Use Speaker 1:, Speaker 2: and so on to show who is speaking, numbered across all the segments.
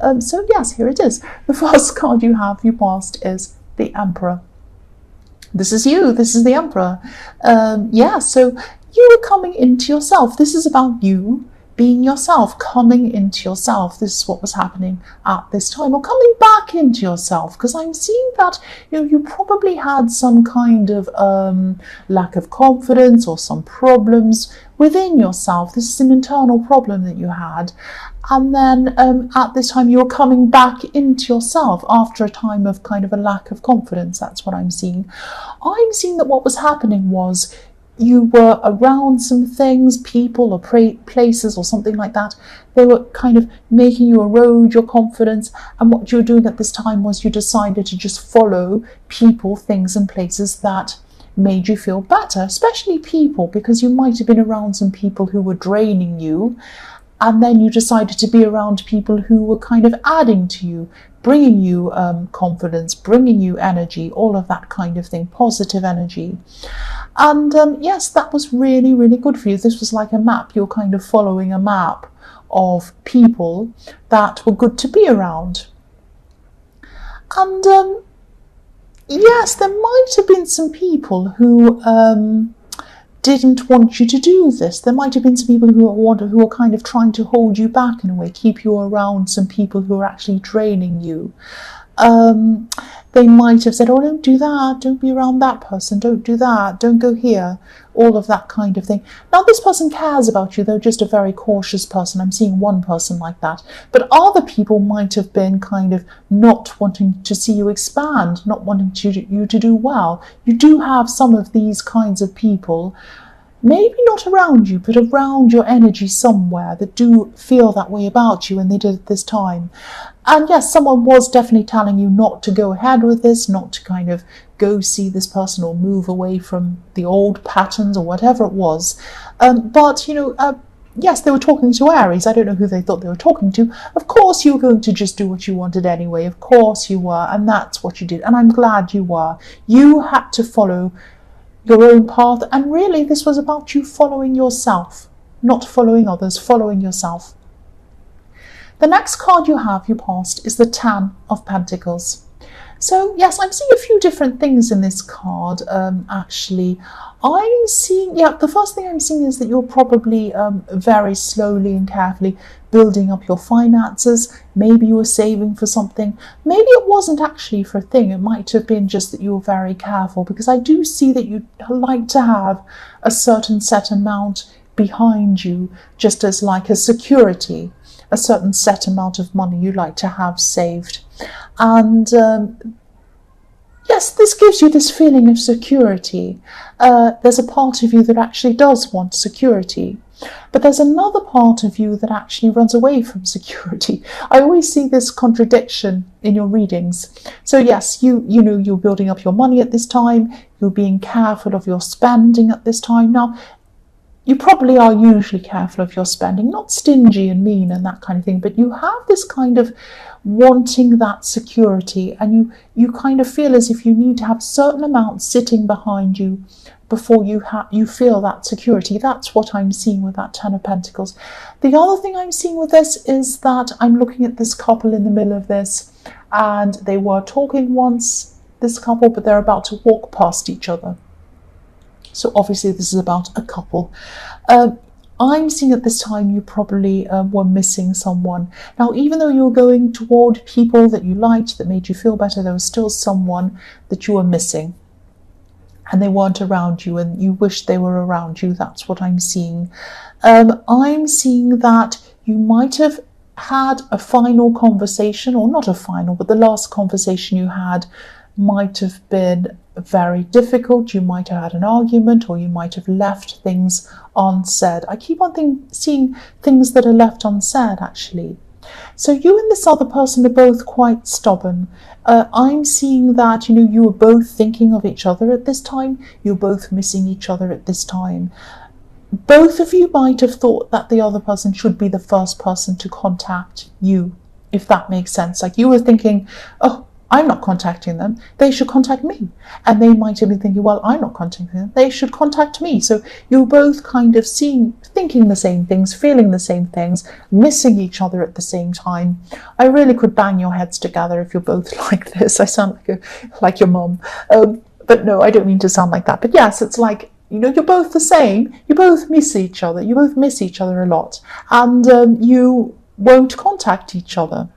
Speaker 1: So yes, here it is. The first card you have, you passed, is the Emperor. This is you. This is the Emperor. So you are coming into yourself. This is about you being yourself, coming into yourself. This is what was happening at this time, or coming back into yourself, because I'm seeing that you probably had some kind of lack of confidence or some problems within yourself. This is an internal problem that you had. And then at this time, you're coming back into yourself after a time of kind of a lack of confidence. That's what I'm seeing. I'm seeing that what was happening was you were around some things, people or places or something like that. They were kind of making you erode your confidence. And what you were doing at this time was you decided to just follow people, things and places that made you feel better, especially people, because you might have been around some people who were draining you. And then you decided to be around people who were kind of adding to you, bringing you confidence, bringing you energy, all of that kind of thing, positive energy. And yes, that was really, really good for you. This was like a map. You're kind of following a map of people that were good to be around. And yes, there might have been some people who didn't want you to do this. There might have been some people who were kind of trying to hold you back in a way, keep you around some people who are actually draining you. They might have said, oh, don't do that, don't be around that person, don't do that, don't go here, all of that kind of thing. Now, this person cares about you, they're just a very cautious person. I'm seeing one person like that. But other people might have been kind of not wanting to see you expand, not wanting you to do well. You do have some of these kinds of people, maybe not around you, but around your energy somewhere, that do feel that way about you, and they did at this time. And yes, someone was definitely telling you not to go ahead with this, not to kind of go see this person or move away from the old patterns or whatever it was. But yes, they were talking to Aries. I don't know who they thought they were talking to. Of course, you were going to just do what you wanted anyway. Of course you were. And that's what you did. And I'm glad you were. You had to follow your own path. And really, this was about you following yourself, not following others, following yourself. The next card you passed, is the Ten of Pentacles. So yes, I'm seeing a few different things in this card, actually. I'm seeing, the first thing I'm seeing is that you're probably very slowly and carefully building up your finances. Maybe you were saving for something. Maybe it wasn't actually for a thing. It might have been just that you were very careful, because I do see that you like to have a certain set amount behind you, just as like a security. A certain set amount of money you like to have saved. And yes, this gives you this feeling of security. There's a part of you that actually does want security, but there's another part of you that actually runs away from security. I always see this contradiction in your readings. So yes, you're building up your money at this time. You're being careful of your spending at this time. Now, you probably are usually careful of your spending, not stingy and mean and that kind of thing, but you have this kind of wanting that security, and you kind of feel as if you need to have a certain amount sitting behind you before you feel that security. That's what I'm seeing with that Ten of Pentacles. The other thing I'm seeing with this is that I'm looking at this couple in the middle of this, and they were talking once, this couple, but they're about to walk past each other. So obviously this is about a couple. I'm seeing at this time you probably were missing someone. Now, even though you were going toward people that you liked, that made you feel better, there was still someone that you were missing. And they weren't around you, and you wished they were around you. That's what I'm seeing. I'm seeing that you might have had a final conversation, or not a final, but the last conversation you had might have been very difficult. You might have had an argument, or you might have left things unsaid. I keep on seeing things that are left unsaid, actually. So you and this other person are both quite stubborn. I'm seeing that, you were both thinking of each other at this time. You're both missing each other at this time. Both of you might have thought that the other person should be the first person to contact you, if that makes sense. Like, you were thinking, oh, I'm not contacting them, they should contact me. And they might be thinking, well, I'm not contacting them, they should contact me. So you're both kind of thinking the same things, feeling the same things, missing each other at the same time. I really could bang your heads together if you're both like this. I sound like your mum. But no, I don't mean to sound like that. But yes, it's like, you're both the same. You both miss each other. You both miss each other a lot. And you won't contact each other.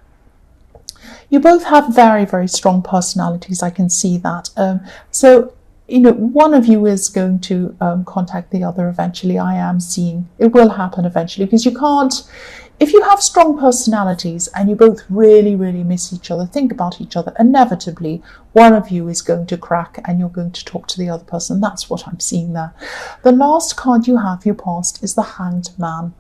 Speaker 1: You both have very, very strong personalities. I can see that. So, one of you is going to contact the other eventually. I am seeing it will happen eventually, because you can't, if you have strong personalities and you both really, really miss each other, think about each other, inevitably one of you is going to crack and you're going to talk to the other person. That's what I'm seeing there. The last card you have, your past, is the Hanged Man.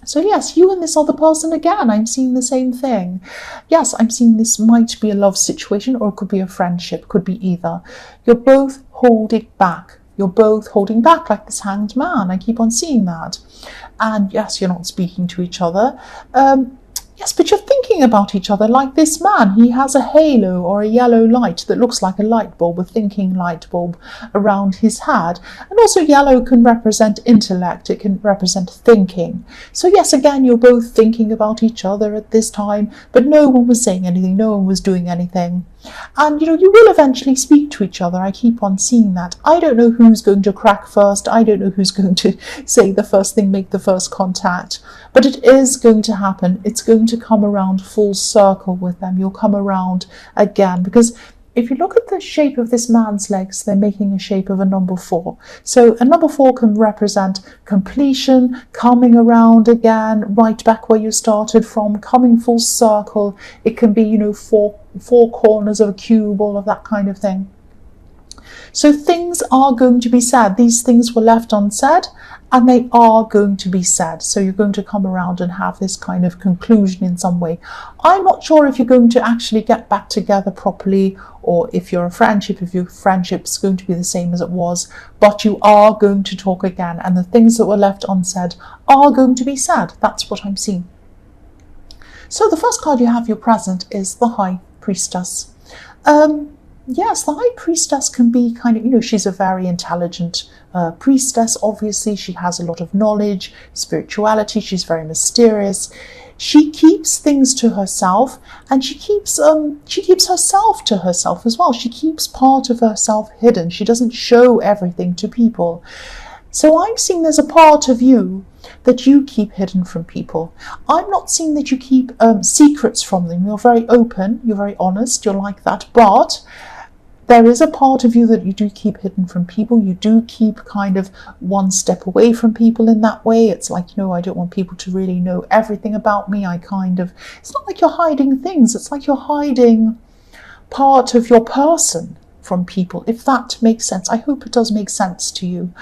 Speaker 1: So yes, you and this other person, again, I'm seeing the same thing. Yes, I'm seeing this might be a love situation, or it could be a friendship, could be either. You're both holding back. You're both holding back like this Hanged Man. I keep on seeing that. And yes, you're not speaking to each other. Yes, but you're thinking about each other like this man. He has a halo or a yellow light that looks like a light bulb, a thinking light bulb around his head. And also yellow can represent intellect. It can represent thinking. So yes, again, you're both thinking about each other at this time, but no one was saying anything. No one was doing anything. And, you will eventually speak to each other. I keep on seeing that. I don't know who's going to crack first. I don't know who's going to say the first thing, make the first contact. But it is going to happen. It's going to come around full circle with them. You'll come around again, because if you look at the shape of this man's legs, they're making a shape of a number 4. So a number 4 can represent completion, coming around again, right back where you started from, coming full circle. It can be, four corners of a cube, all of that kind of thing. So things are going to be said. These things were left unsaid, and they are going to be said. So you're going to come around and have this kind of conclusion in some way. I'm not sure if you're going to actually get back together properly, or if your friendship's going to be the same as it was, but you are going to talk again, and the things that were left unsaid are going to be said. That's what I'm seeing. So the first card you have, your present, is the High Priestess. Yes, the High Priestess can be kind of, she's a very intelligent priestess. Obviously, she has a lot of knowledge, spirituality. She's very mysterious. She keeps things to herself, and she keeps herself to herself as well. She keeps part of herself hidden. She doesn't show everything to people. So I'm seeing there's a part of you that you keep hidden from people. I'm not seeing that you keep secrets from them. You're very open, you're very honest, you're like that, but there is a part of you that you do keep hidden from people. You do keep kind of one step away from people in that way. It's like, I don't want people to really know everything about me. It's not like you're hiding things. It's like you're hiding part of your person from people, if that makes sense. I hope it does make sense to you.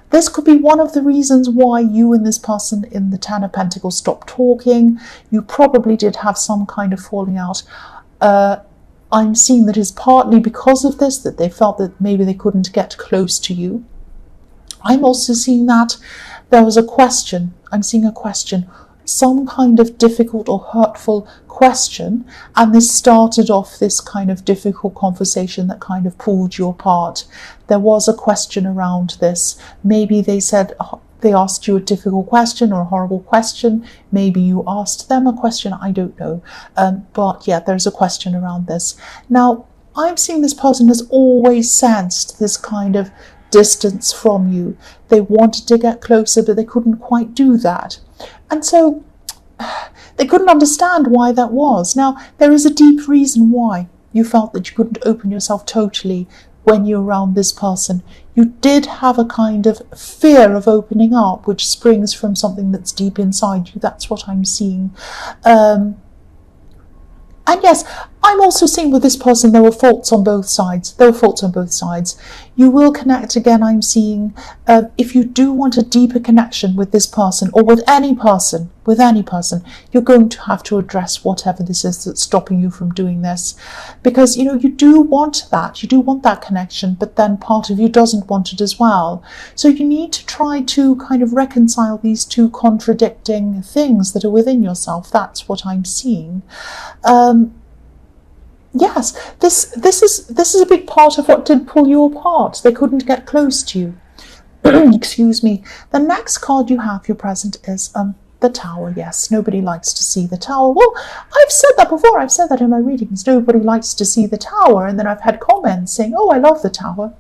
Speaker 1: This could be one of the reasons why you and this person in the Ten of Pentacles stopped talking. You probably did have some kind of falling out. I'm seeing that is partly because of this, that they felt that maybe they couldn't get close to you. I'm also seeing that there was a question. I'm seeing a question, some kind of difficult or hurtful question, and this started off this kind of difficult conversation that kind of pulled you apart. There was a question around this. Maybe they asked you a difficult question or a horrible question. Maybe you asked them a question. I don't know. But yeah, there's a question around this. Now, I'm seeing this person has always sensed this kind of distance from you. They wanted to get closer, but they couldn't quite do that. And so they couldn't understand why that was. Now, there is a deep reason why you felt that you couldn't open yourself totally when you're around this person. You did have a kind of fear of opening up, which springs from something that's deep inside you. That's what I'm seeing. And yes, I'm also seeing with this person, there were faults on both sides. You will connect again, I'm seeing. If you do want a deeper connection with this person, or with any person, you're going to have to address whatever this is that's stopping you from doing this. Because, you do want that. You do want that connection, but then part of you doesn't want it as well. So you need to try to kind of reconcile these two contradicting things that are within yourself. That's what I'm seeing. yes, this is a big part of what did pull you apart. They couldn't get close to you. Excuse me. The next card you have, your present, is the Tower. Yes, nobody likes to see the Tower. Well, I've said that before. I've said that in my readings. Nobody likes to see the Tower. And then I've had comments saying, oh, I love the Tower.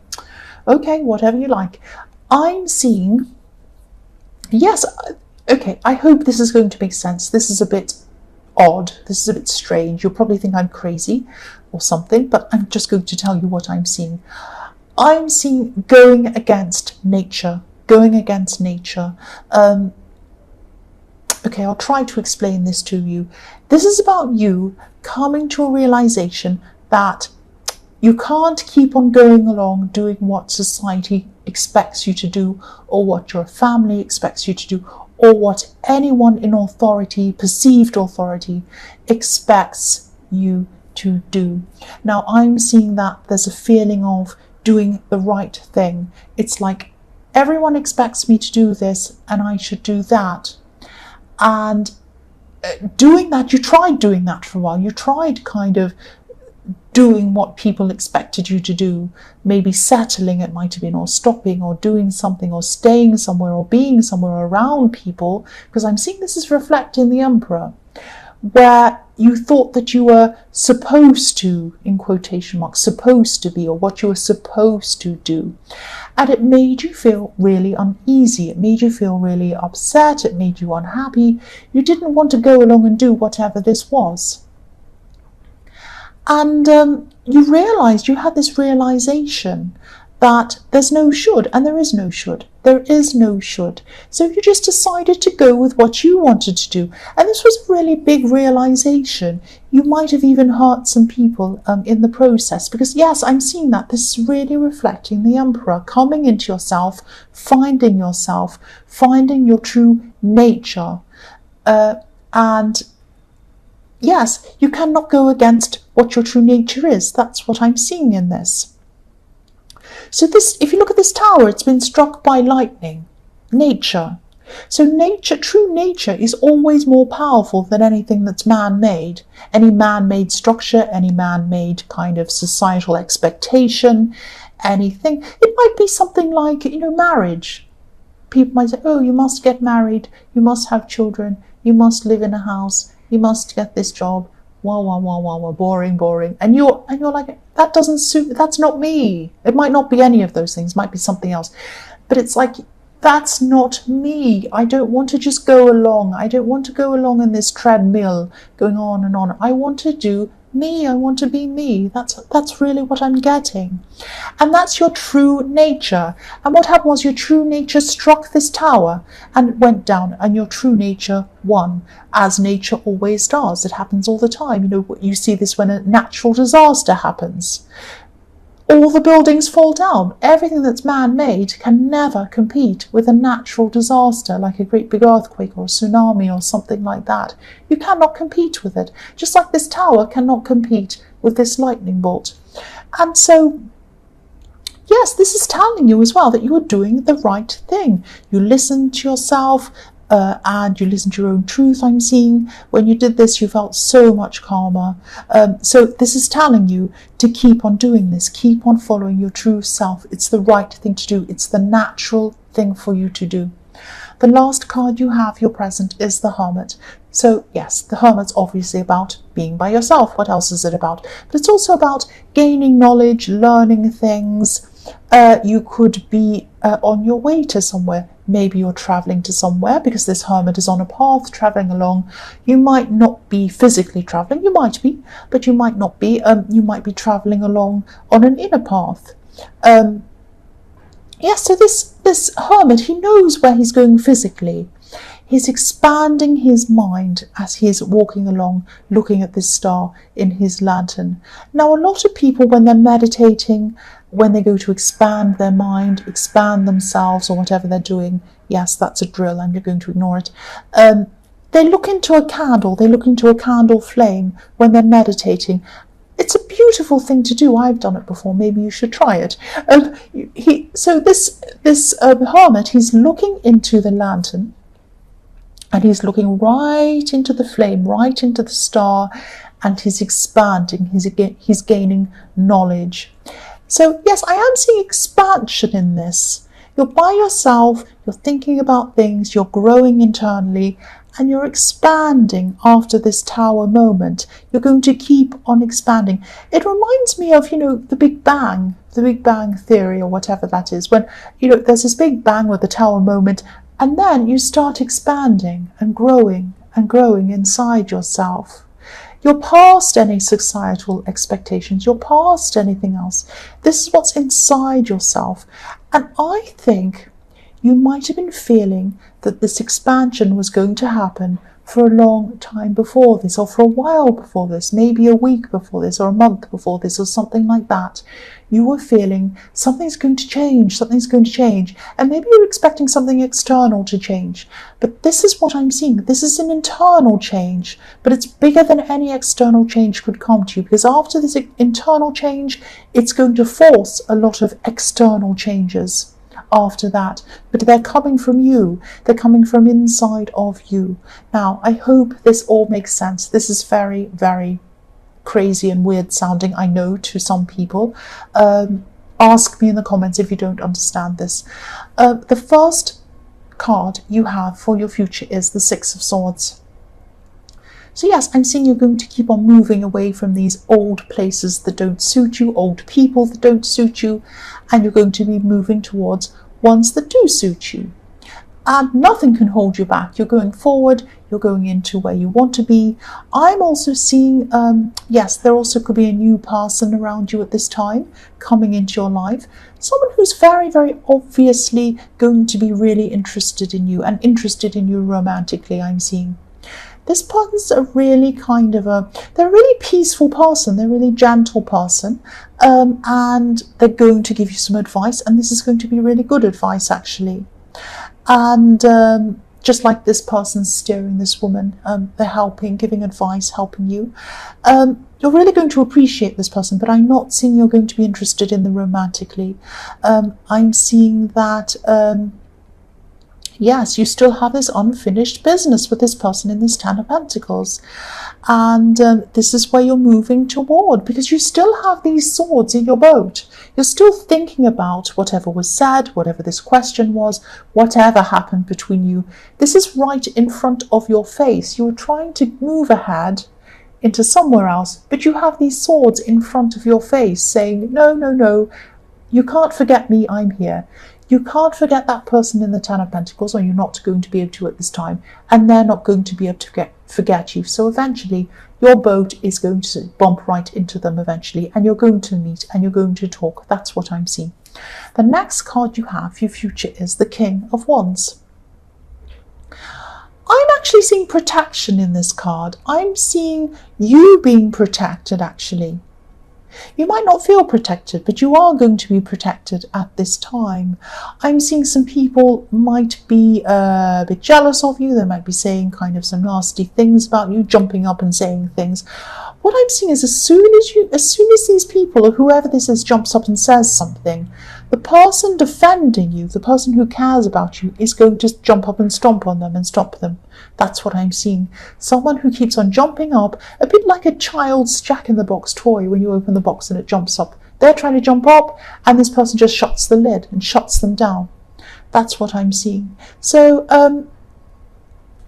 Speaker 1: Okay, whatever you like. I'm seeing, yes, okay, I hope this is going to make sense. This is a bit odd. This is a bit strange. You'll probably think I'm crazy or something, but I'm just going to tell you what I'm seeing. I'm seeing going against nature. Going against nature. Okay, I'll try to explain this to you. This is about you coming to a realization that you can't keep on going along doing what society expects you to do, or what your family expects you to do, or what anyone in authority, perceived authority, expects you to do. Now, I'm seeing that there's a feeling of doing the right thing. It's like everyone expects me to do this and I should do that. And doing that, you tried doing that for a while. You tried kind of doing what people expected you to do, maybe settling, it might have been, or stopping, or doing something, or staying somewhere, or being somewhere around people, because I'm seeing this is reflecting the Emperor, where you thought that you were supposed to, in quotation marks, supposed to be, or what you were supposed to do. And it made you feel really uneasy. It made you feel really upset. It made you unhappy. You didn't want to go along and do whatever this was. And you realized, you had this realization that there's no should, and there is no should. There is no should. So you just decided to go with what you wanted to do. And this was a really big realization. You might have even hurt some people in the process, because yes, I'm seeing that. This is really reflecting the Emperor, coming into yourself, finding your true nature. And yes, you cannot go against what your true nature is. That's what I'm seeing in this. So this, if you look at this tower, it's been struck by lightning. Nature. So nature, true nature, is always more powerful than anything that's man-made. Any man-made structure, any man-made kind of societal expectation, anything. It might be something like, marriage. People might say, oh, you must get married, you must have children, you must live in a house, you must get this job. Wow, boring. And you're like, that doesn't suit, that's not me. It might not be any of those things, it might be something else. But it's like, that's not me. I don't want to just go along. I don't want to go along in this treadmill going on and on. I want to do me. I want to be me. That's really what I'm getting. And that's your true nature. And what happened was your true nature struck this tower and went down, and your true nature won, as nature always does. It happens all the time. You see this when a natural disaster happens. All the buildings fall down. Everything that's man-made can never compete with a natural disaster like a great big earthquake or a tsunami or something like that. You cannot compete with it. Just like this tower cannot compete with this lightning bolt. And so, yes, this is telling you as well that you are doing the right thing. You listen to yourself, and you listen to your own truth, I'm seeing. When you did this, you felt so much calmer. So this is telling you to keep on doing this, keep on following your true self. It's the right thing to do. It's the natural thing for you to do. The last card you have, your present, is the Hermit. So yes, the Hermit's obviously about being by yourself. What else is it about? But it's also about gaining knowledge, learning things. You could be on your way to somewhere. Maybe you're traveling to somewhere, because this Hermit is on a path traveling along. You might not be physically traveling. You might be, but you might not be. You might be traveling along on an inner path. Yes, so this Hermit, he knows where he's going physically. He's expanding his mind as he's walking along, looking at this star in his lantern. Now, a lot of people, when they're meditating, when they go to expand their mind, expand themselves, or whatever they're doing, yes, that's a drill, I'm going to ignore it. They look into a candle, they look into a candle flame when they're meditating. It's a beautiful thing to do. I've done it before. Maybe you should try it. So this Hermit, he's looking into the lantern, and he's looking right into the flame, right into the star, and he's expanding, he's gaining knowledge. So yes, I am seeing expansion in this. You're by yourself, you're thinking about things, you're growing internally, and you're expanding after this Tower moment. You're going to keep on expanding. It reminds me of, the Big Bang Theory, or whatever that is, when, there's this Big Bang with the Tower moment, and then you start expanding and growing inside yourself. You're past any societal expectations. You're past anything else. This is what's inside yourself. And I think you might have been feeling that this expansion was going to happen for a long time before this, or for a while before this, maybe a week before this, or a month before this, or something like that. You were feeling something's going to change, and maybe you're expecting something external to change. But this is what I'm seeing. This is an internal change, but it's bigger than any external change could come to you, because after this internal change, it's going to force a lot of external changes after that, but they're coming from you. They're coming from inside of you. Now, I hope this all makes sense. This is very, very crazy and weird sounding, I know, to some people. Ask me in the comments if you don't understand this. The first card you have for your future is the Six of Swords. So yes, I'm seeing you're going to keep on moving away from these old places that don't suit you, old people that don't suit you, and you're going to be moving towards ones that do suit you. And nothing can hold you back. You're going forward, you're going into where you want to be. I'm also seeing, yes, there also could be a new person around you at this time coming into your life. Someone who's very, very obviously going to be really interested in you, and interested in you romantically, I'm seeing. This person's a really they're a really peaceful person, they're a really gentle person, and they're going to give you some advice, and this is going to be really good advice, actually. And just like this person's steering this woman, they're helping, giving advice, helping you. You're really going to appreciate this person, but I'm not seeing you're going to be interested in them romantically. I'm seeing that yes, you still have this unfinished business with this person in this Ten of Pentacles. And this is where you're moving toward, because you still have these swords in your boat. You're still thinking about whatever was said, whatever this question was, whatever happened between you. This is right in front of your face. You were trying to move ahead into somewhere else, but you have these swords in front of your face saying, no, no, no, you can't forget me, I'm here. You can't forget that person in the Ten of Pentacles, or you're not going to be able to at this time, and they're not going to be able to forget you. So eventually your boat is going to bump right into them eventually, and you're going to meet and you're going to talk. That's what I'm seeing. The next card you have for your future is the King of Wands. I'm actually seeing protection in this card. I'm seeing you being protected, actually. You might not feel protected, but you are going to be protected at this time. I'm seeing some people might be a bit jealous of you. They might be saying kind of some nasty things about you, jumping up and saying things. What I'm seeing is as soon as these people, or whoever this is, jumps up and says something, the person defending you, the person who cares about you, is going to jump up and stomp on them and stop them. That's what I'm seeing. Someone who keeps on jumping up, a bit like a child's Jack-in-the-Box toy when you open the box and it jumps up. They're trying to jump up, and this person just shuts the lid and shuts them down. That's what I'm seeing. So,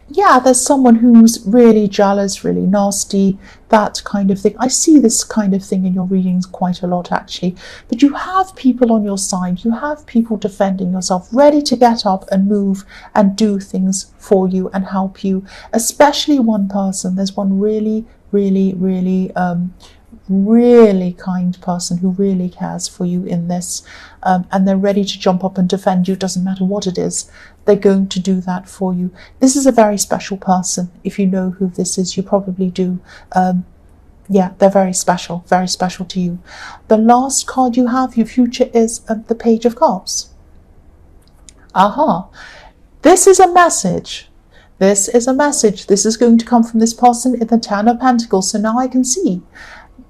Speaker 1: yeah, there's someone who's really jealous, really nasty, that kind of thing. I see this kind of thing in your readings quite a lot, actually. But you have people on your side. You have people defending yourself, ready to get up and move and do things for you and help you. Especially one person. There's one really, really, really really kind person who really cares for you in this, and they're ready to jump up and defend you. Doesn't matter what it is, they're going to do that for you. This is a very special person. If you know who this is, you probably do. Yeah, they're very special to you. The last card you have, your future, is the Page of Cups. Aha, this is a message. This is a message. This is going to come from this person in the Ten of Pentacles. So now I can see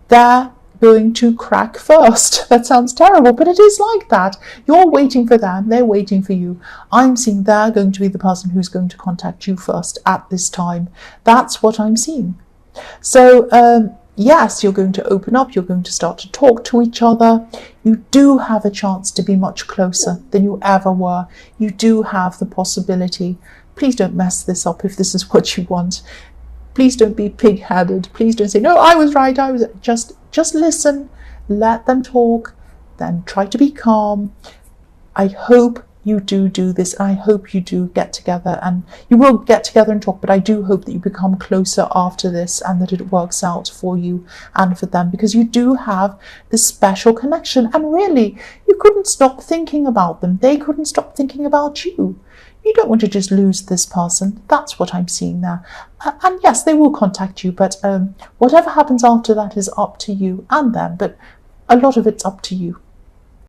Speaker 1: they're going to crack first. That sounds terrible, but it is like that. You're waiting for them, they're waiting for you. I'm seeing they're going to be the person who's going to contact you first at this time. That's what I'm seeing. So yes, you're going to open up, you're going to start to talk to each other. You do have a chance to be much closer than you ever were. You do have the possibility. Please don't mess this up if this is what you want. Please don't be pig-headed. Please don't say, no, I was right, I was... Just listen, let them talk, then try to be calm. I hope you do this. I hope you do get together, and you will get together and talk, but I do hope that you become closer after this and that it works out for you and for them, because you do have this special connection, and really you couldn't stop thinking about them. They couldn't stop thinking about you. You don't want to just lose this person. That's what I'm seeing there. And yes, they will contact you, but whatever happens after that is up to you and them, but a lot of it's up to you.